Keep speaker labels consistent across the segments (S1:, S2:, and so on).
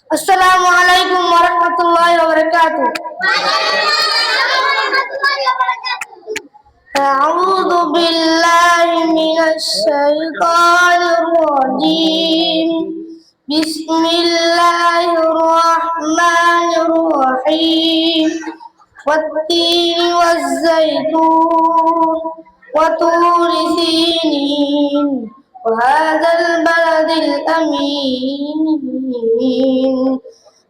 S1: السلام عليكم ورحمة الله وبركاته. أعوذ بالله من الشيطان الرجيم. بسم الله الرحمن الرحيم. والتين والزيتون وطور سينين وهذا البلد الأمين.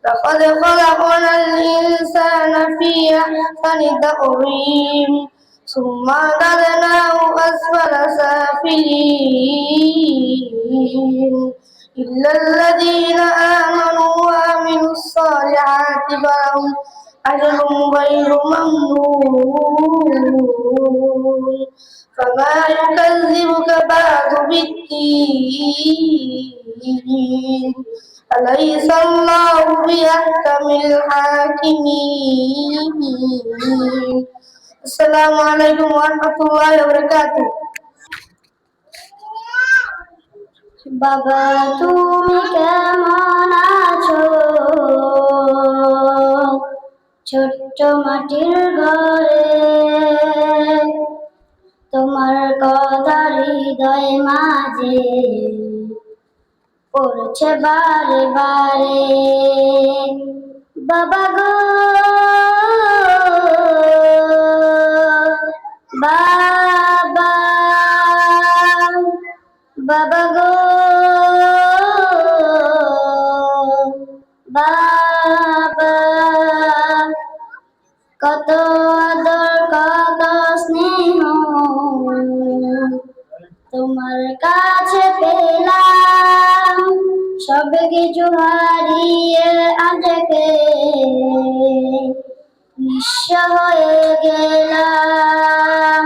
S1: لقد خلقنا الإنسان في أحسن تقويم ثم رددناه أسفل سافلين إلا الذين آمنوا وعملوا الصالحات فلهم أجر غير ممنون. فما يكذبك بعد بالدين أليس الله بأحكم الحاكمين. السلام عليكم ورحمة الله وبركاته. বাবা তুমি কেমন আছো? ছোট্ট মাটির ঘরে তোমার কথা হৃদয় মাঝে পড়ছে বারে বারে। বাবা গো বাবা, বাবা গো বাবা, কত আদর কত স্নেহ তোমার কাছে পেলাম, সব কিছু হারিয়ে আজকে নিঃস্ব হয়ে গেলাম।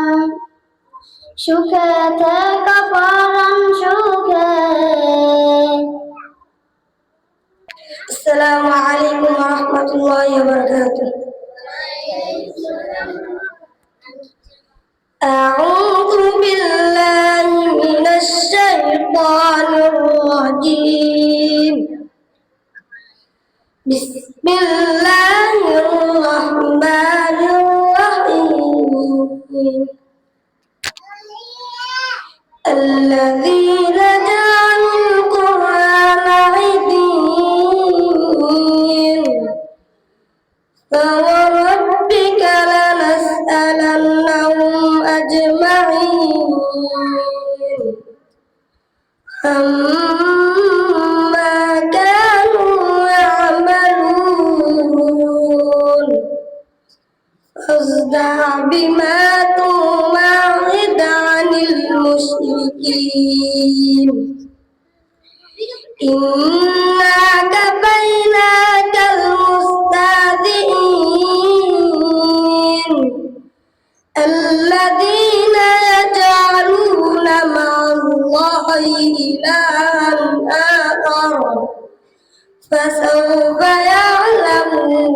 S1: সুখে থেকে পরাণ সুখে। আসসালামু আলাইকুম ওয়া রাহমাতুল্লাহি ওয়া বারাকাতুহু। أعوذ بالله من الشيطان الرجيم. بسم الله الرحمن الرحيم. الذين جعلوا القرآن عضين فوربك لنسألنهم أجمعين عما كانوا يعملون. فاصدع بما توعد عن المشركين إنا كفيناك المستهزئين الذين يجعلون مع الله إلها آخر فسوف يعلمون.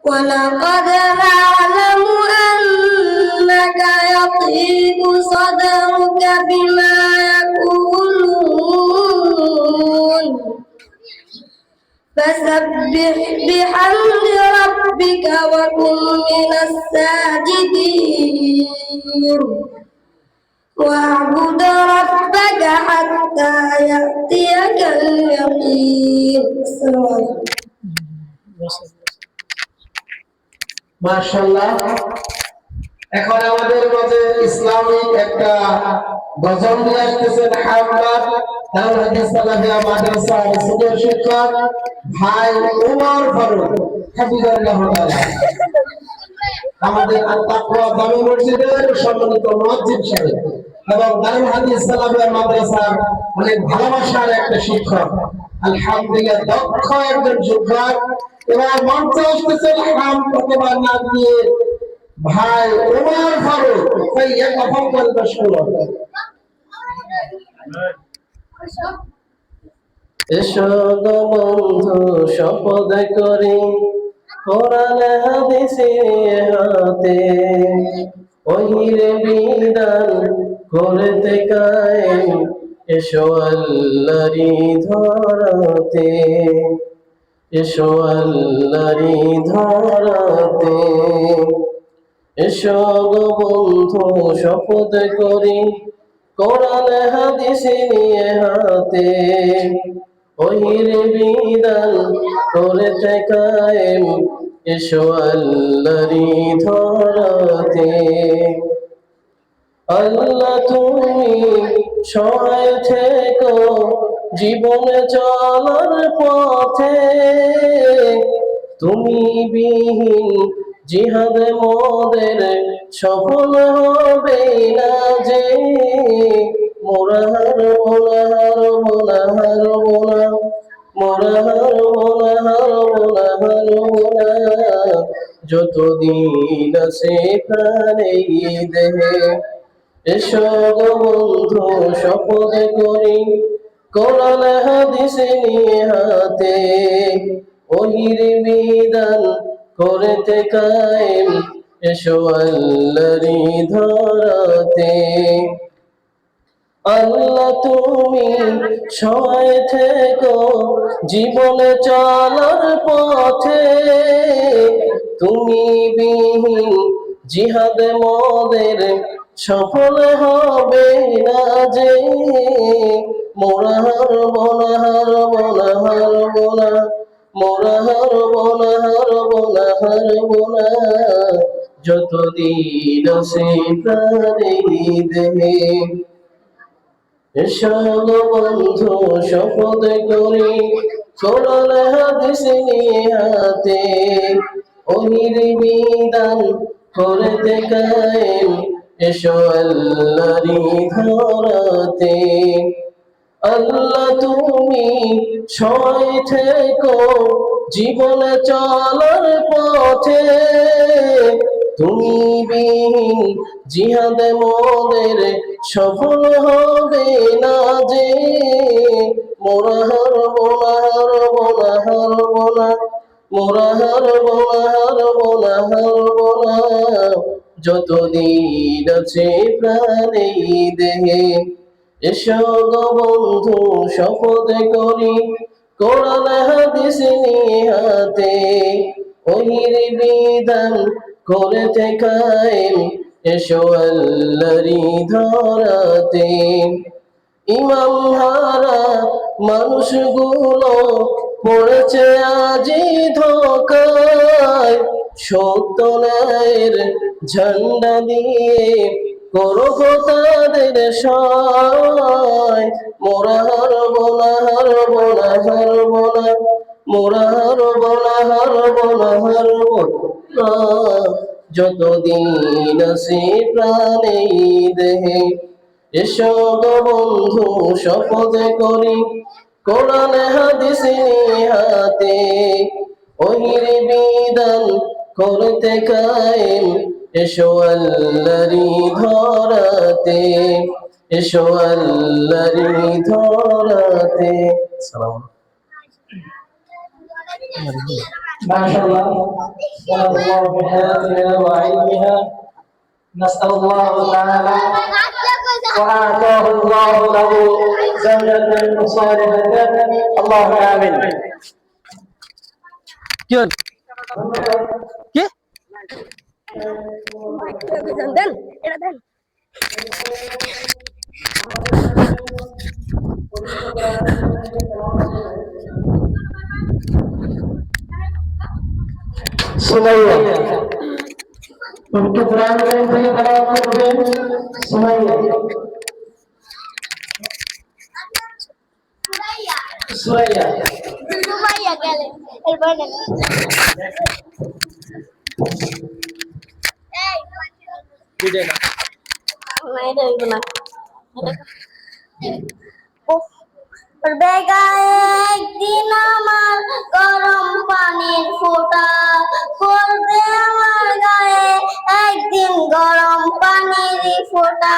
S1: ولقد نعلم أنك يضيق صدرك بما يقولون فسبح بحمد ربك وكن من الساجدين واعبد ربك حتى يأتيك اليقين. السلام عليكم.
S2: মাশাআল্লাহ। এখন আমাদের মাঝে ইসলামিক একটা গজল নিয়ে আসতেছেন হাফেজ দারুল হাদিস সালাফিয়া মাদ্রাসার সিনিয়র শিক্ষক ভাই ওমর ফারুক হাফিজাল্লাহ তাআলা, আমাদের আত-তাকওয়া জামি মসজিদের সম্মানিত মুয়াজ্জিন সাহেব এবং দারুল হাদিস সালাফিয়া মাদ্রাসার অনেক ভালোবাসার একটা শিক্ষক, আলহামদুলিল্লাহ দক্ষ একজন শিক্ষক। এবার মঞ্চে আসতেছেন হাম প্রতিবার নাম দিয়ে ভাই ওমর ফারুক। তাই এক কথা বলতে শুরু
S3: এসো গো বন্ধু শপথ করি কোরআন হাদিসের হাতে ওহিরে বিধান করতে কায়েম এসো আল্লাহরি ধরাতে, এসো আল্লাহরি ধরাতে, এসো গো বন্ধু শপথ করি কোরআন হাদিস নিয়ে হাতে, ওহির বিধান করেছে কায়েম, এসো আল্লাহরি ধরাতে। আল্লাহ তুমি সহায় থেকো জীবনে চলার পথে, তুমি বিহীন জিহাদে মোদের সফল হবে না যে, মোরা হারবো না, হারবো না, হারবো না, মোরা হারবো না, হারবো না, হারবো না, যতদিন আছে প্রাণে দেহে। এসো গো বন্ধু শপথ করি কোরআন হাদিস নিয়ে হাতে, ওহির বিধান করেতে কায়েম, এসো আল্লাহরি ধরাতে। আল্লাহ তুমি সহায় থেকো জীবনে চলার পথে, তুমি বিহীন জিহাদে মোদের সফল হবে না যে, মোরা হারবো না, হারবো না, হারবো না, মোরা হারবো না, হারবো না, হারবো না, যতদিন আছে প্রাণে দেহে। এসো গো বন্ধু শপথ করি কোরআন হাদিস নিয়ে হাতে, ওহির বিধান করেতে কায়েম, এসো আল্লাহরি ধরাতে। আল্লাহ তুমি সহায় থেকো জীবনে চলার পথে, তুমি বিহীন জিহাদে মোদের সফল হবে না যে, মোরা হারবো না, হারবো না, হারবো না, মোরা হারবো না, হারবো না, হারবো না, যতদিন আছে প্রাণে দেহে। এসো গো বন্ধু শপথ করি কোরআন হাদিস নিয়ে হাতে, ওহির বিধান করেতে কায়েম, এসো আল্লাহরি ধরাতে। ইমাম হারা মানুষগুলো পড়েছে আজি ধোকায়, সত্য ন্যায়ের ঝান্ডা দিয়ে করো তাদের সহায়, মোরা হারবো না, হারবো না, হারবো না, মোরা হারবো না, হারবো না, হারবো না, যতদিন আছে প্রাণে দেহে। এসো গো বন্ধু শপথ করি কোরআন হাদিস নিয়ে হাতে, ওহির বিধান করতে কায়েম, এসো আল্লাহরি ধরাতে, এসো আল্লাহরি ধরাতে। সালাম।
S2: মাশাআল্লাহ ওয়া বিহাদিহা ওয়া ইলমিহা নাসাল্লাহু তাআলা وآتاه الله له زوجة صالحة اللهم آمين
S4: কি হল কি
S1: দেন এটা দেন।
S2: সুমাইয়া উনকে কোরআন কারীম থেকে তেলাওয়াত করবেন সুমাইয়া সুমাইয়া
S1: সুমাইয়া গেলে এরপর দেন। এই
S4: বুঝে না
S1: না এটা হইব না। পড়বে গায়ে একদিন আমার গরম পানির ফোঁটা, পড়বে আমার গায়ে একদিন গরম পানির ফোঁটা,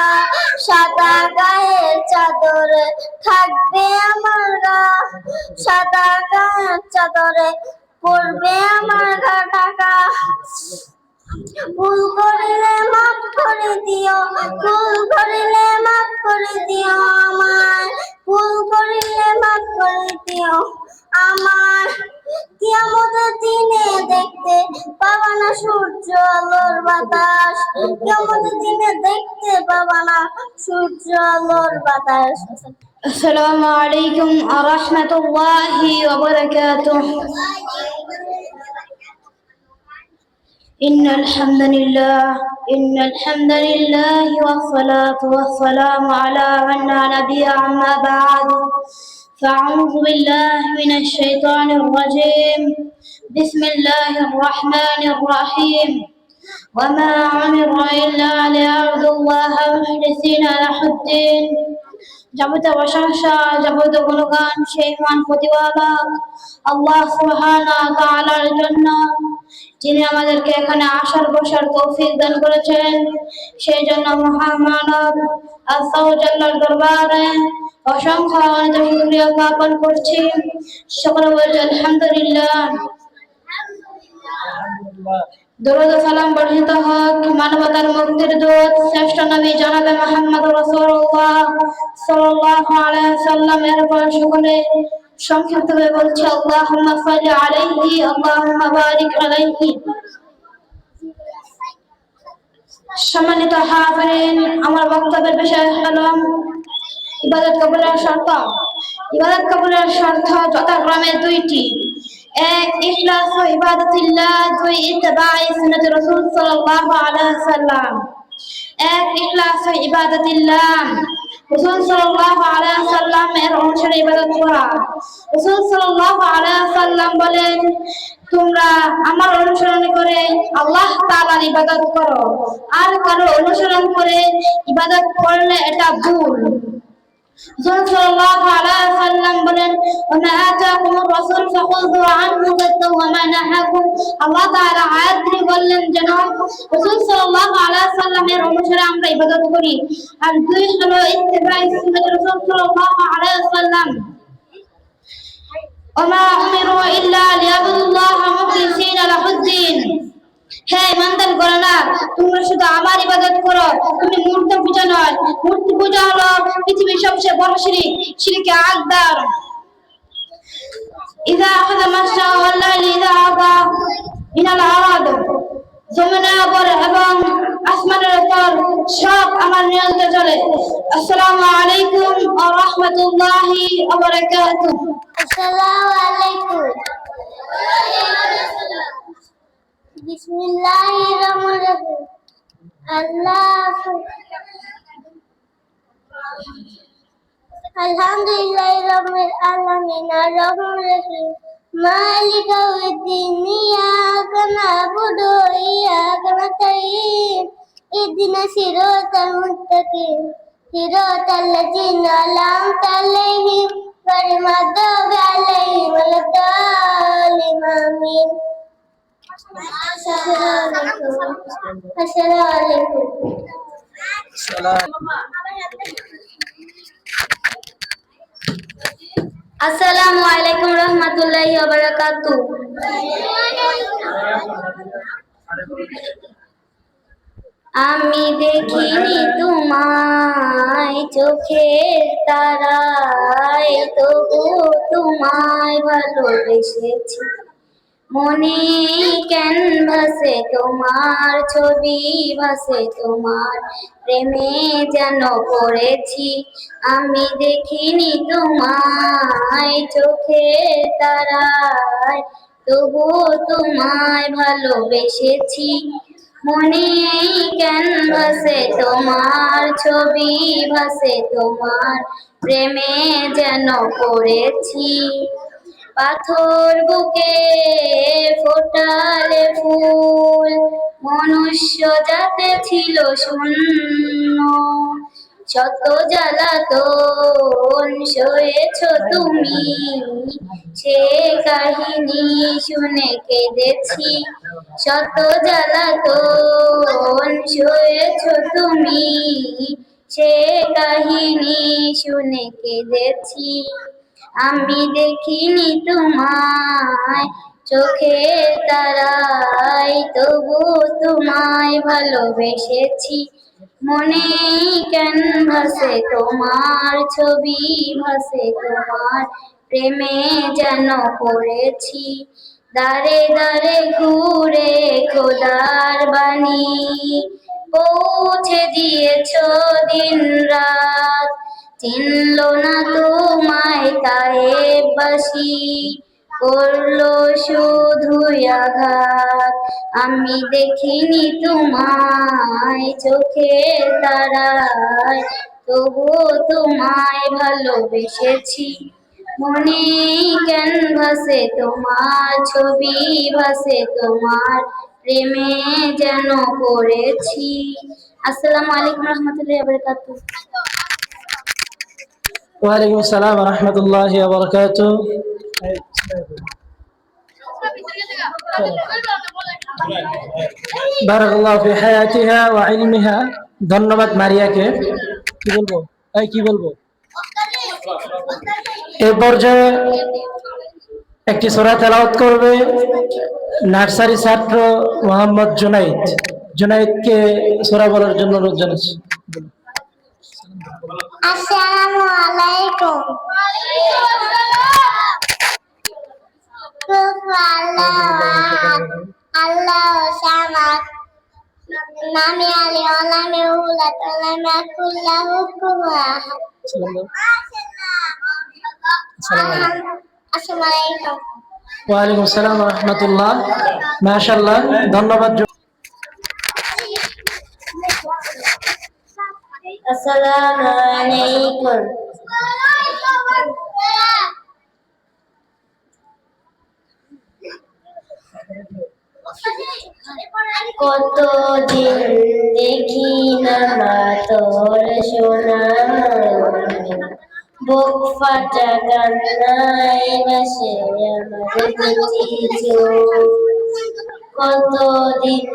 S1: সাদা গায়ের চাদরে থাকবে আমার গা, সাদা গায়ের চাদরে পড়বে আমার গা ঢাকা, ভুল করিলে মাফ করে দিও, ভুল করিলে মাফ করে দিও আমায়, ভুল করিলে মাফ করে দিও আমার। কিয়ামতের দিনে দেখতে পাবা না সূর্য আলোর বাতাস, কিয়ামতের দিনে দেখতে পাবা না সূর্য আলোর বাতাস। আসসালামু আলাইকুম ওয়া রাহমাতুল্লাহি ওয়া বারাকাতুহু। إن الحمد لله والصلاة والسلام على من لا نبي أما بعد، فأعوذ بالله من الشيطان الرجيم. بسم الله الرحمن الرحيم. وما أمروا إلا ليعبدوا الله مخلصين له الدين। যাবতীয় প্রশংসা, যাবতীয় গুণগান সেই মহান প্রতিপালক আল্লাহ সুবহানাহু ওয়া তাআলার জন্য, যিনি আমাদেরকে এখানে আসার বসার তৌফিক দান করেছেন। সেই জন্য মহামানব আল্লাহ জাল্লার দরবারে অসংখ্য অনেক শুকরিয়া জ্ঞাপন করছি। সকলে বলি আলহামদুলিল্লাহ। দরুদ ও সালাম বর্ষিত হোক মানবতার মুক্তির দূত শ্রেষ্ঠ নবী জনাবে মুহাম্মদ রাসূলুল্লাহ সাল্লাল্লাহু আলাইহি ওয়াসাল্লামের উপর। সকলে সংক্ষিপ্তভাবে বলছি আল্লাহুম্মা সাল্লি আলাইহি আল্লাহুম্মা বারিক আলাইহি। সম্মানিত হাজিরিন, আমার বক্তব্যের বিষয় হলো ইবাদত কবুলের শর্ত। ইবাদত কবুলের শর্ত যথাক্রমে দুইটি: এক, ইখলাস ও ইবাদাতিল্লাহ; দুই, ইত্তিবা'i সুন্নাত রাসূল সাল্লাল্লাহু আলাইহি ওয়াসাল্লাম। এক, ইখলাস ও ইবাদাতিল্লাহ, রাসূল সাল্লাল্লাহু আলাইহি ওয়াসাল্লাম এর অনুসারে ইবাদত করা। রাসূল সাল্লাল্লাহু আলাইহি ওয়াসাল্লাম বলেন, তোমরা আমার অনুসরণ করে আল্লাহ তাআলার ইবাদত করো, আর কারো অনুসরণ করে ইবাদত করলে এটা ভুল। রাসূল সাল্লাল্লাহু আলাইহি ওয়াসাল্লাম বলেন, ওয়া আতাকুমুর রাসূল ফাখুযু আনহু ওয়া মা নাহাকুম। আল্লাহ তাআলা আয়াতে বললেন যেন রাসূল সাল্লাল্লাহু আলাইহি ওয়াসাল্লামের অনুসারে আমরা ইবাদত করি। আর দুই হলো ইত্তিবা'i সুন্নাত রাসূল সাল্লাল্লাহু আলাইহি ওয়াসাল্লাম। ওমা উমিরু ইল্লা লিয়াবুদুল্লাহা মুখলিসিনা লাহুদ্দিন। হে ইমানদারগণেরা, তোমরা শুধু আমার ইবাদত করো, তুমি মূর্তি পূজা নয়। মূর্তি পূজা হলো পৃথিবীর সবচেয়ে বড় শিরক, শিরকে আকবার। ইযা আখাযা মাসা ওয়াল্লাইলি ইযা আগা মিনাল আরাদ। জমিনের উপর এবং আসমানের উপর সব আমার নিয়ন্ত্রণে চলে। আসসালামু আলাইকুম ওয়া রাহমাতুল্লাহি ওয়া বারাকাতুহু। আসসালামু আলাইকুম। বিসমিল্লাহির রহমানির রহিম। আলহামদুলিল্লাহি রাব্বিল আলামিন আর রহমানির রহিম মালিক ইয়াউমিদ্দিন ইয়াকা না'বুদু ওয়া ইয়াকা নাস্তাঈন ইহদিনাস সিরাতাল মুস্তাকিম সিরাতাল লাযিনা আন'আমতা আলাইহিম গায়রিল মাগদুবি আলাইহিম ওয়ালাদ-দাল্লিন আমিন। আসসালামু আলাইকুম। আসসালামু আলাইকুম রাহমাতুল্লাহি ওয়া বারাকাতুহু। আমি দেখিনি তোমায় চোখের তারায়, তবু তোমায় ভালোবেসেছি। মনে ক্যানভাসে তোমার ছবি ভাসে, তোমার প্রেমে যেন পড়েছি। আমি দেখিনি তোমায় চোখের তারায়, তবু তোমায় ভালোবেসেছি। মনে ক্যানভাসে তোমার ছবি ভাসে, তোমার প্রেমে যেন পড়েছি। পাথর বুকে ফোটালে ফুল, মনুষ্য জাতে ছিল শূন্য। শত জ্বালাতন সয়েছ তুমি, সে কাহিনী শুনে কেঁদেছি। শত জ্বালাতন সয়েছ তুমি, সে কাহিনী শুনে কেঁদেছি। আমি দেখিনি তোমায় চোখে তারাই তবু তোমায় ভালোবেসেছি মনে ক্যানভাসে তোমার ছবি ভাসে তোমার প্রেমে যেন পড়েছি দাঁড়ে দাঁড়ে ঘুরে খোদার বাণী পৌঁছে দিয়েছো দিন রাত চিনলো না তোমায় তায়েববাসী করলো শুধু আঘাত আমি দেখিনি তোমায় চোখের তারায় তবু তোমায় ভালোবেসেছি মনে ক্যানভাসে তোমার ছবি ভাসে তোমার প্রেমে যেন পড়েছি আসসালামু আলাইকুম রহমতুল্লাহি ওয়া বারাকাতুহু
S5: ওয়ালাইকুম আসসালাম ওয়া রাহমাতুল্লাহি ওয়া বারাকাতুহু। বারাকাল্লাহু ফি হায়াতিহা ওয়া ইলমিহা। ধন্যবাদ মারিয়াকে। কি বলবো এই পর্যায়ে একটি সূরা তেলাওয়াত করবে নার্সারি ছাত্র মোহাম্মদ জুনাইদ। জুনাইদকে সূরা বলার জন্য অনুরোধ জানাচ্ছি।
S1: আসসালামু আলাইকুম আল্লাহ সামাদ নামি আলি ওলামি উলাত ওলামি আকুল্লাহু কুহুয়া আসসালামু আলাইকুম
S5: ওয়ালাইকুম আসসালাম ওয়া রাহমাতুল্লাহ। মাশাআল্লাহ, ধন্যবাদ।
S1: আসসালামু আলাইকুম কতদিন দেখি না মা তোর সোনা বুক ফাটা কান্নায় ভাসে আমার দুটি চোখ কতদিন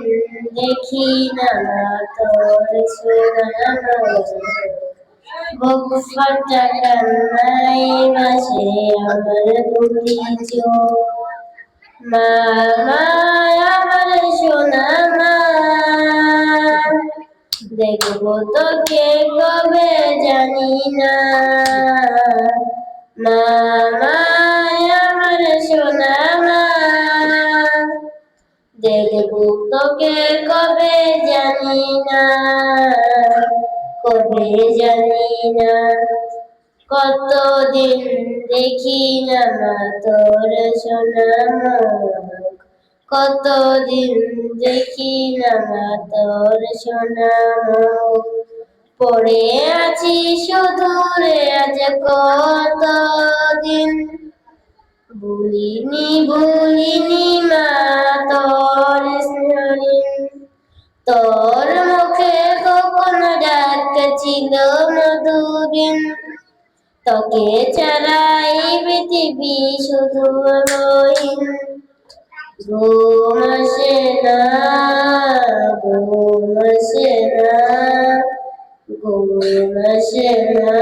S1: দেখি না মা তোর সোনা বুক ফাটা কান্নায় ভাসে আমার দুটি চোখ মা মা আমার সোনা মা দেখবো তোকে কবে জানি না মা মা আমার সোনা মা দেখবো তোকে কবে জানি না কবে জানি না কতদিন দেখি না মা তোর সোনা মুখ কতদিন দেখি না মা তোর সোনা মুখ পড়ে আছি সুদূরে আজ কতদিন ভুলিনি মা তোর স্মরণ তোর মুখে কখন ডাক ছিল মধুরিন তোকে ছাড়াই পৃথিবী শুধু রহিন ঘুম আসে না ঘুম আসে না ঘুম আসে না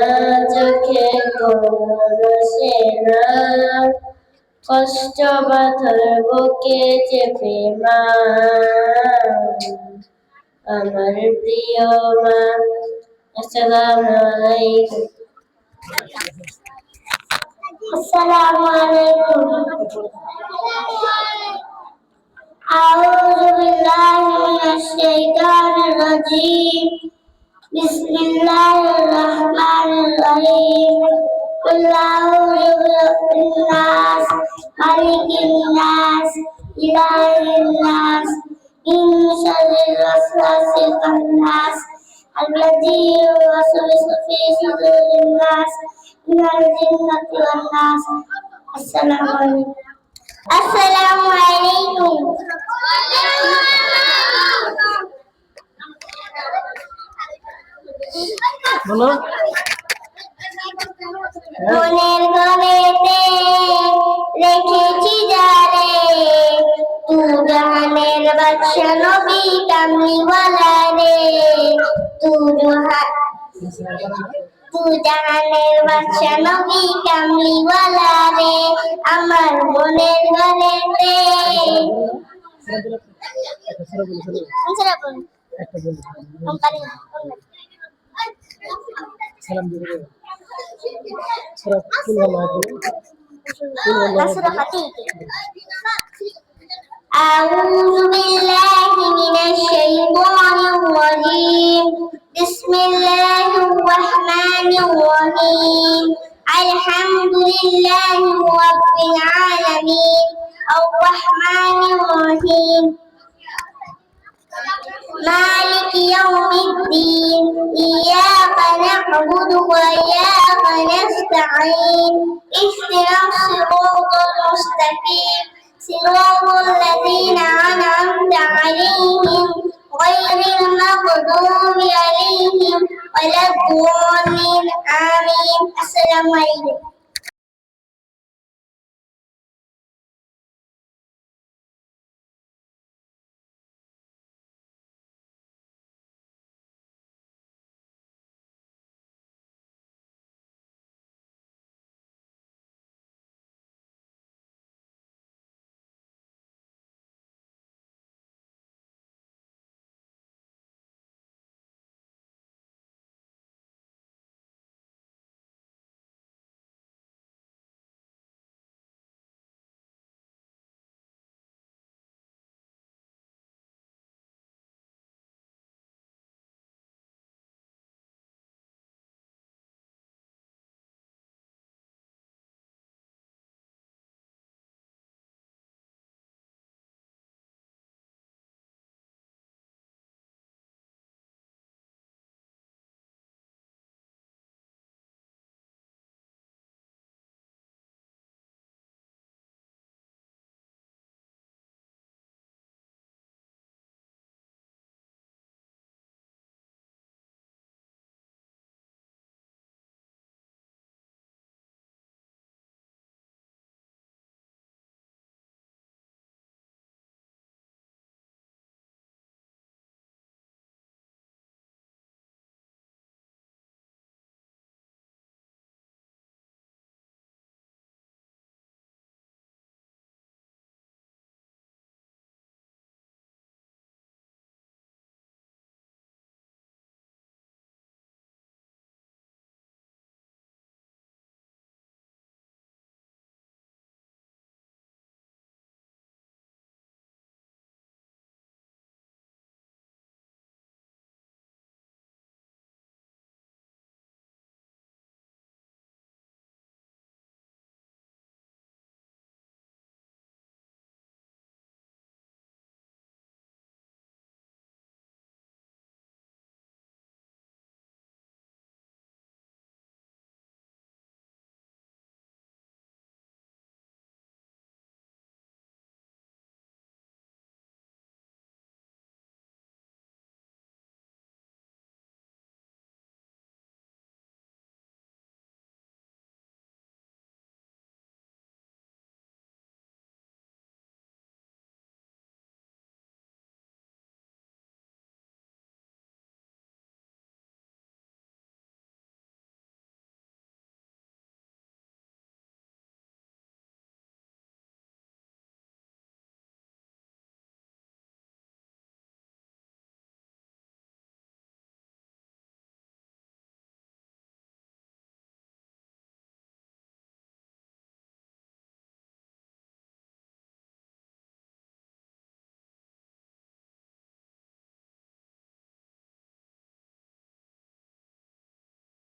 S1: চোখে ঘুম আসে না কষ্ট পাথর বুকে চেপে মা আমার প্রিয় মা আসসালামু আলাইকুম السلام عليكم أعوذ بالله من الشيطان الرجيم بسم الله الرحمن الرحيم قل أعوذ برب الناس ملك الناس إله الناس من شر الوسواس الخناس الذي يوسوس في صدور الناس من الجنة والناس السلام عليكم السلام عليكم
S5: বলো
S1: মনের ঘরেতে রেখেছি যারে তু জাহানের বাদশা নবী কামলিওয়ালা রে তু জাহানের বাদশা নবী কামলিওয়ালা রে আমার মনের ঘরেতে
S5: সালাম দিয়ে সূরা কুল আল্লাহু
S1: أعوذ بالله من الشيطان الرجيم بسم الله الرحمن الرحيم الحمد لله رب العالمين الرحمن الرحيم مالك يوم الدين إياك نعبد وإياك نستعين اهدنا الصراط المستقيم صراط الذين أنعمت عليهم غير المغضوب عليهم ولا الضالين آمين. السلام عليكم.